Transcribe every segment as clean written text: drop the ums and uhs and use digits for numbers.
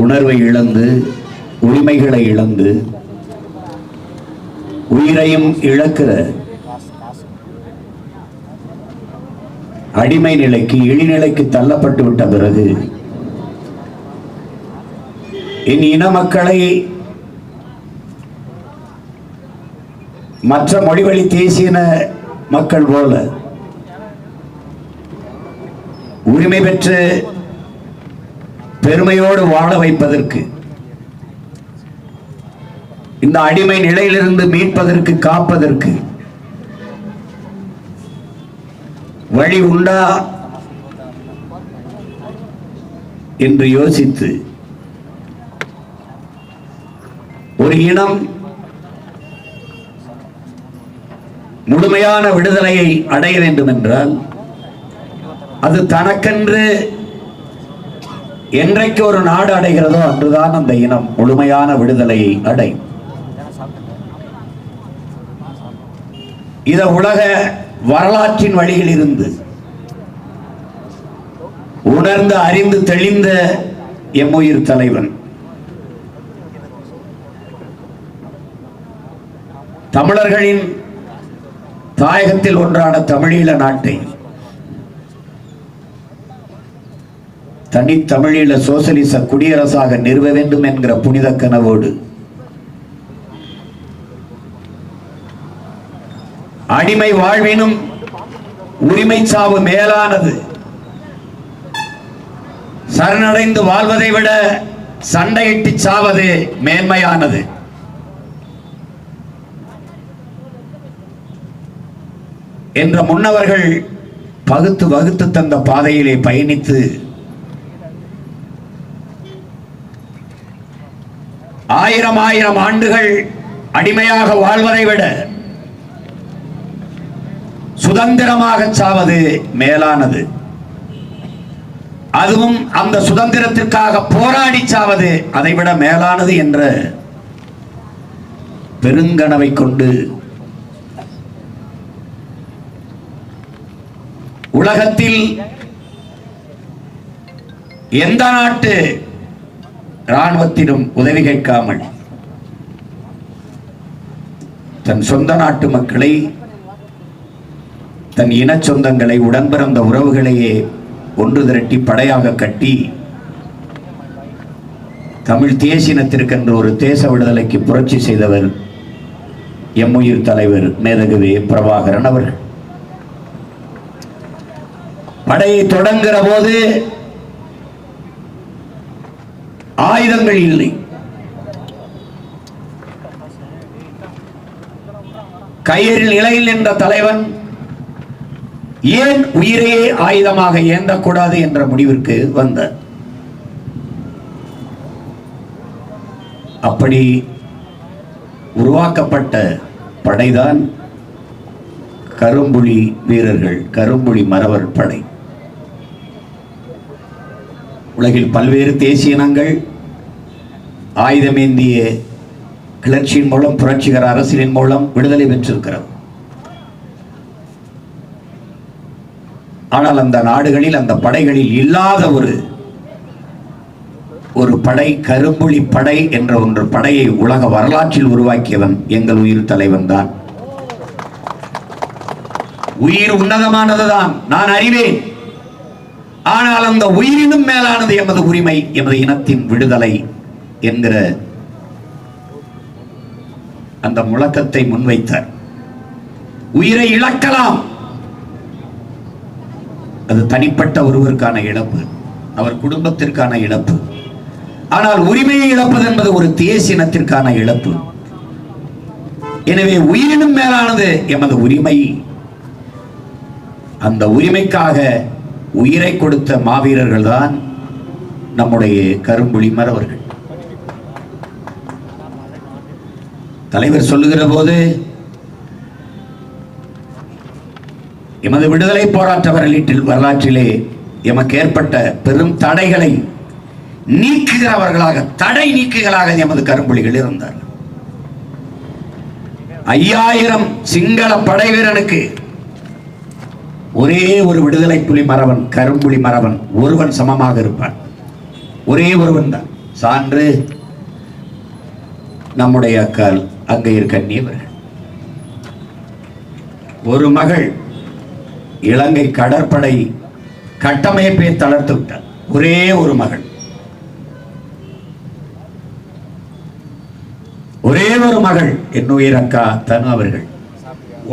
உணர்வை இழந்து, உரிமைகளை இழந்து, உயிரையும் இழக்கிற அடிமை நிலைக்கு, இழிநிலைக்கு தள்ளப்பட்டு விட்ட பிறகு என் இன மக்களை மற்ற மொழிவழி தேசிய மக்கள் போல உரிமை பெற்று பெருமையோடு வாழ வைப்பதற்கு, இந்த அடிமை நிலையிலிருந்து மீட்பதற்கு, காப்பதற்கு வழி உண்டா என்று யோசித்து ஒரு இனம் முழுமையான விடுதலையை அடைய வேண்டும் என்றால் அது தனக்கென்று என்றைக்கு ஒரு நாடு அடைகிறதோ அன்றுதான் அந்த இனம் முழுமையான விடுதலையை அடையும். இத உலக வரலாற்றின் வழியில் இருந்து உணர்ந்து அறிந்து தெளிந்த எம்முயிர் தலைவன் தமிழர்களின் தாயகத்தில் ஒன்றான தமிழீழ நாட்டை தனித்தமிழீழ சோசலிச குடியரசாக நிறுவ வேண்டும் என்கிற புனித கனவோடு அடிமை வாழ்வினும் உரிமை சாவு மேலானது, சரணடைந்து வாழ்வதை விட சண்டையிட்டு சாவது மேன்மையானது என்ற முன்னவர்கள் பகுத்து வகுத்து தந்த பாதையிலே பயணித்து ஆயிரம் ஆயிரம் ஆண்டுகள் அடிமையாக வாழ்வதை விட சுதந்திரமாக சாவது மேலானது, அதுவும் அந்த சுதந்திரத்திற்காக போராடி சாவது அதைவிட மேலானது என்ற பெருங்கனவை கொண்டு உலகத்தில் எந்த நாட்டு இராணுவத்திலும் உதவி கேட்காமல் தன் சொந்த நாட்டு மக்களை, தன் இன சொந்தங்களை, உடன்பிறந்த உறவுகளையே ஒன்று திரட்டி படையாக கட்டி தமிழ் தேசினத்திற்கென்று ஒரு தேச விடுதலைக்கு புரட்சி செய்தவர் எம்முயிர் தலைவர் மேதகுவே பிரபாகரன் அவர்கள். படையை தொடங்குகிற போது ஆயுதங்கள் இல்லை, கயிறில் நிலையில் நின்ற தலைவன் ஏன் உயிரையே ஆயுதமாக ஏந்தக்கூடாது என்ற முடிவிற்கு வந்தார். அப்படி உருவாக்கப்பட்ட படைதான் கரும்புலி வீரர்கள், கரும்புலி மறவர் படை. உலகில் பல்வேறு தேசிய இனங்கள் ஆயுதமேந்திய கிளர்ச்சியின் மூலம், புரட்சிகர அரசியலின் மூலம் விடுதலை பெற்றிருக்கிறது. ஆனால் அந்த நாடுகளில், அந்த படைகளில் இல்லாத ஒரு படை, கரும்புலி படை என்ற ஒன்று படையை உலக வரலாற்றில் உருவாக்கியவன் எங்கள் உயிர் தலைவன் தான். உயிர் உன்னதமானதுதான், நான் அறிவேன். ஆனால் அந்த உயிரினும் மேலானது எமது உரிமை, எமது இனத்தின் விடுதலை என்கிற அந்த முழக்கத்தை முன்வைத்தார். உயிரை இழக்கலாம், அது தனிப்பட்ட ஒருவருக்கான இழப்பு, அவர் குடும்பத்திற்கான இழப்பு. ஆனால் உரிமையை இழப்பது என்பது ஒரு தேசினத்திற்கான இழப்பு. எனவே உயிரினும் மேலானது எமது உரிமை. அந்த உரிமைக்காக உயிரை கொடுத்த மாவீரர்கள் தான் நம்முடைய கரும்புலி மறவர்கள். தலைவர் சொல்லுகிற போது எமது விடுதலை போராட்ட வரலாற்றிலே எமக்கு ஏற்பட்ட பெரும் தடைகளை நீக்குகிறவர்களாக, தடை நீக்குகளாக எமது கரும்புலிகள் இருந்தார். 5000 சிங்கள படை வீரனுக்கு ஒரே ஒரு விடுதலை புலி மறவன், கரும்புலி மறவன் ஒருவன் சமமாக இருப்பான். ஒரே ஒருவன் தான். சான்று நம்முடைய அக்கால் அங்கே கண்ணியவர்கள். ஒரு மகள் இலங்கை கடற்படை கட்டமைப்பை தளர்த்து விட்டார். ஒரே ஒரு மகள், ஒரே ஒரு மகள், என் உயிர் அக்கா தனு அவர்கள்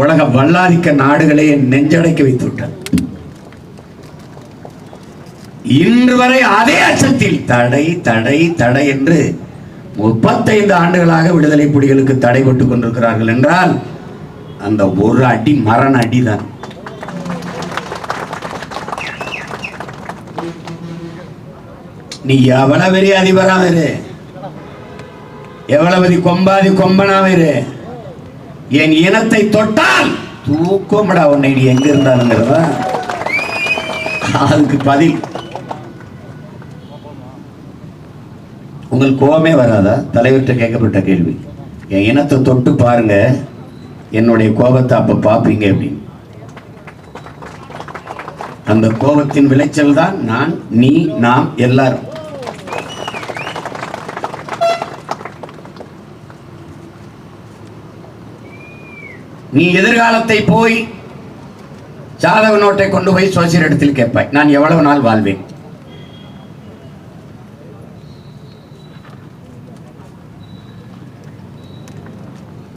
உலக வல்லாதிக்க நாடுகளை நெஞ்சடைக்க வைத்து விட்டார். இன்று வரை அதே அச்சத்தில் தடை தடை தடை என்று 35 ஆண்டுகளாக விடுதலை புலிகளுக்கு தடை போட்டுக் கொண்டிருக்கிறார்கள் என்றால் அந்த ஒரு அடி மரண அடிதான். நீ எவ்வளவு பெரிய அதிபராக இரு, எவ்வளவு கொம்பாதி கொம்பனாக இரு, என் இனத்தை தொட்டால் தூக்கம்டா உன்னை, நீ எங்க இருந்தாலுங்கிறதா அதுக்கு பதில். உங்களுக்கு கோபமே வராதா? தலைவர்கிட்ட கேட்கப்பட்ட கேள்வி. என் இனத்தை தொட்டு பாருங்க, என்னுடைய கோபத்தை அப்ப பாப்பீங்க அப்படின்னு. அந்த கோபத்தின் விளைச்சல் தான் நான், நீ, நாம் எல்லாரும். நீ எதிர்காலத்தை போய் ஜாதக நோட்டை கொண்டு போய் சோசியர் இடத்தில் கேட்பாய், நான் எவ்வளவு நாள் வாழ்வேன்.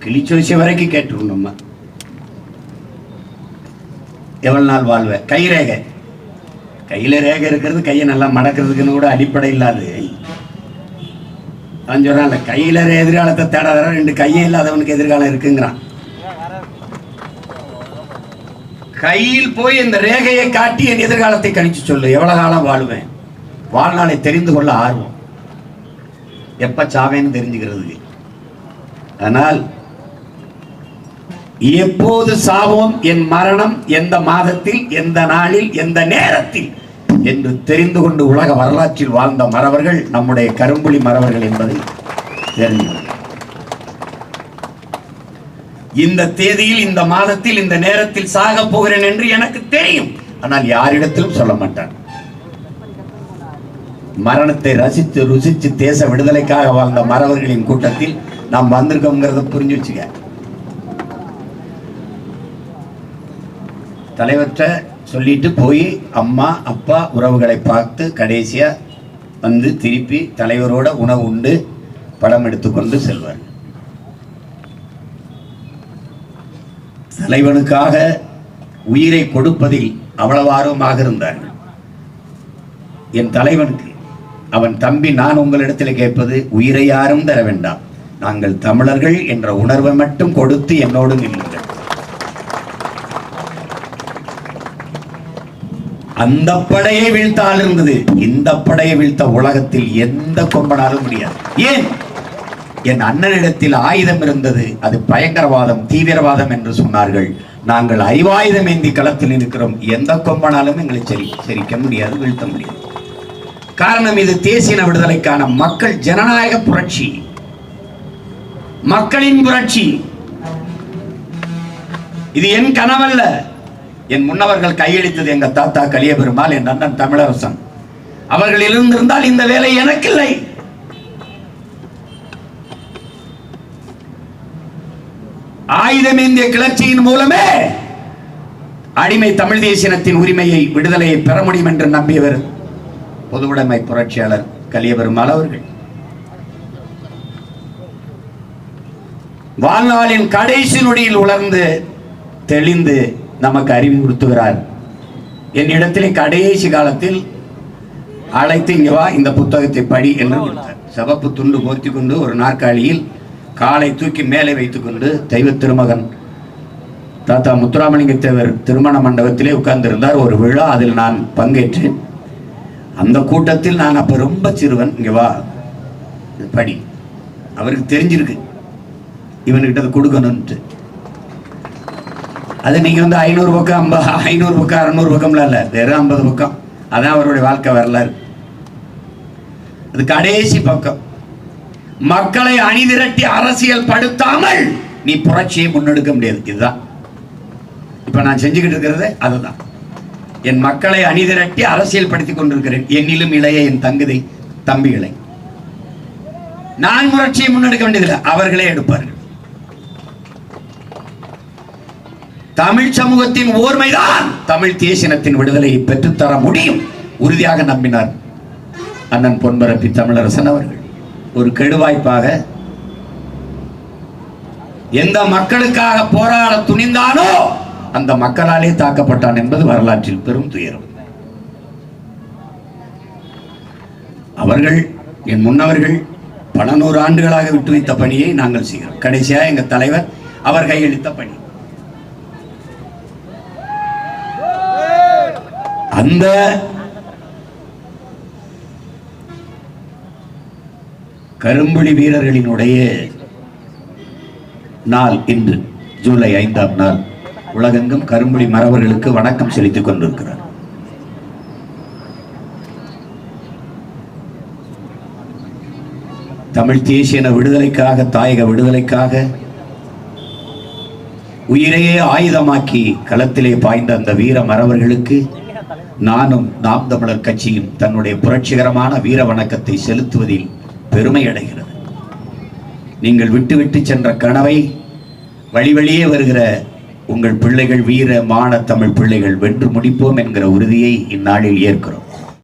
கிளிச்சோசி வரைக்கும் கேட்டுருவோம் நம்ம, எவ்வளவு நாள் வாழ்வேன். கை ரேகை, கையில ரேகை இருக்கிறது கையை நல்லா மடக்கிறதுக்குன்னு கூட அடிப்படை இல்லாது. அவன் சொல்றான், கையில எதிர்காலத்தை தேடாத, 2 கையே இல்லாதவனுக்கு எதிர்காலம் இருக்குங்கிறான். கையில் போய் இந்த ரேகையை காட்டி என் எதிர்காலத்தை கணிச்சு சொல்லு, எவ்வளவு காலம் வாழ்வேன். வாழ்நாளை தெரிந்து கொள்ள ஆர்வம், எப்ப சாவேன்னு தெரிஞ்சுக்கிறதுக்கு. ஆனால் எப்போது சாவோம், என் மரணம் எந்த மாதத்தில், எந்த நாளில், எந்த நேரத்தில் என்று தெரிந்து கொண்டு உலக வரலாற்றில் வாழ்ந்த மறவர்கள் நம்முடைய கரும்புலி மறவர்கள் என்பதை தெரிந்து, இந்த தேதியில், இந்த மாதத்தில், இந்த நேரத்தில் சாக போகிறேன் என்று எனக்கு தெரியும். ஆனால் யாரிடத்திலும் சொல்ல மாட்டான். மரணத்தை ரசித்து ருசித்து தேச விடுதலைக்காக வாழ்ந்த மறவர்களின் கூட்டத்தில் நாம் வந்திருக்கோங்கிறத புரிஞ்சு வச்சுக்க. தலைவர்கிட்ட சொல்லிட்டு போய் அம்மா அப்பா உறவுகளை பார்த்து கடைசியா வந்து திருப்பி தலைவரோட உணவு உண்டு படம் எடுத்துக்கொண்டு செல்வார். தலைவனுக்காக உயிரை கொடுப்பதில் அவ்வளவு ஆர்வமாக இருந்தார்கள். என் தலைவனுக்கு அவன் தம்பி, நான் உங்களிடத்தில் கேட்பது, உயிரை யாரும் தர வேண்டாம், நாங்கள் தமிழர்கள் என்ற உணர்வை மட்டும் கொடுத்து என்னோடு நில்லுங்கள். அந்த படையை வீழ்த்தால் இருந்தது, இந்த படையை வீழ்த்த உலகத்தில் எந்த கொம்பனாலும் முடியாது. ஏன்? என் அண்ணனிடத்தில் ஆயுதம் இருந்தது, அது பயங்கரவாதம், தீவிரவாதம் என்று சொன்னார்கள். நாங்கள் ஐவாயுதம் ஏந்தி களத்தில் இருக்கிறோம், எந்த கொம்பனாலும் எங்களை செரிக்க முடியாது, வீழ்த்த முடியாது. காரணம், இது தேசிய விடுதலைக்கான மக்கள் ஜனநாயக புரட்சி, மக்களின் புரட்சி. இது என் கனவல்ல. என் முன்னவர்கள் கையெழுத்தது எங்க தாத்தா கலிய பெருமாள், என் அண்ணன் தமிழரசன் அவர்கள் இருந்திருந்தால் இந்த வேலை எனக்கு இல்லை. ஆயுதமேந்திய கிளர்ச்சியின் மூலமே அடிமை தமிழ் தேசியத்தின் உரிமையை, விடுதலையை பெற முடியும் என்று நம்பியவர் பொதுவுடைமை புரட்சியாளர் கலிய பெருமாள் அவர்கள். வாழ்நாளின் கடைசி நொடியில் உணர்ந்து தெளிந்து நமக்கு அறிவு கொடுத்துகிறார். என்னிடத்திலே கடைசி காலத்தில் அழைத்து, இங்க வா, இந்த புத்தகத்தை படி என்று கொடுத்தார். சிவப்பு துண்டு போர்த்தி கொண்டு ஒரு நாற்காலியில் காலை தூக்கி மேலே வைத்துக் கொண்டு தெய்வ திருமகன் தாத்தா முத்துராமலிங்க தேவர் திருமண மண்டபத்திலே உட்கார்ந்திருந்தார். ஒரு விழா, அதில் நான் பங்கேற்றேன். அந்த கூட்டத்தில் நான் அப்ப ரொம்ப சிறுவன். இங்க வா, படி. அவருக்கு தெரிஞ்சிருக்கு இவன்கிட்ட கொடுக்கணும்ட்டு. அது நீங்க வந்து 500 பக்கம் 500 பக்கம் 600 பக்கம்லாம் இல்ல, வெறும் 50 பக்கம். அதான் அவருடைய வாழ்க்கை வரலாறு. அது கடைசி பக்கம். மக்களை அணிதிரட்டி அரசியல் படுத்தாமல் நீ புரட்சியை முன்னெடுக்க முடியாது. இதுதான் இப்ப நான் செஞ்சுக்கிட்டு இருக்கிறது. அதுதான், என் மக்களை அணிதிரட்டி அரசியல் படுத்திக் கொண்டிருக்கிறேன். என்னிலும் இளைய என் தம்பிகளை நான் புரட்சியை முன்னெடுக்க வேண்டியதில்லை, அவர்களே எடுப்பார்கள். தமிழ் சமூகத்தின் ஓர்மைதான் தமிழ் தேசினத்தின் விடுதலையை பெற்றுத்தர முடியும் உறுதியாக நம்பினார் அண்ணன் பொன்பரப்பி தமிழரசன் அவர்கள். ஒரு கெடுவாய்ப்பாக எந்த மக்களுக்காக போராட துணிந்தானோ அந்த மக்களாலே தாக்கப்பட்டான் என்பது வரலாற்றில் பெரும் துயரம். அவர்கள் என் முன்னவர்கள் பல நூறு ஆண்டுகளாக விட்டு வைத்த பணியை நாங்கள் செய்கிறோம். கடைசியாக எங்க தலைவர் அவர் கையளித்த பணி. அந்த கரும்புலி வீரர்களினுடைய நாள் இன்று ஜூலை 5ஆம் நாள். உலகெங்கும் கரும்புலி மறவர்களுக்கு வணக்கம் செலுத்திக் கொண்டிருக்கிறார். தமிழ் தேசிய விடுதலைக்காக, தாயக விடுதலைக்காக உயிரையே ஆயுதமாக்கி களத்திலே பாய்ந்த அந்த வீர மறவர்களுக்கு நானும் நாம் தமிழர் கட்சியும் தன்னுடைய புரட்சிகரமான வீர வணக்கத்தை செலுத்துவதில் பெருமை அடைகிறது. நீங்கள் விட்டு சென்ற கனவை வழி வழியே வருகிற உங்கள் பிள்ளைகள், வீர மான தமிழ் பிள்ளைகள் வென்று முடிப்போம் என்கிற உறுதியை இந்நாளில் ஏற்கிறோம்.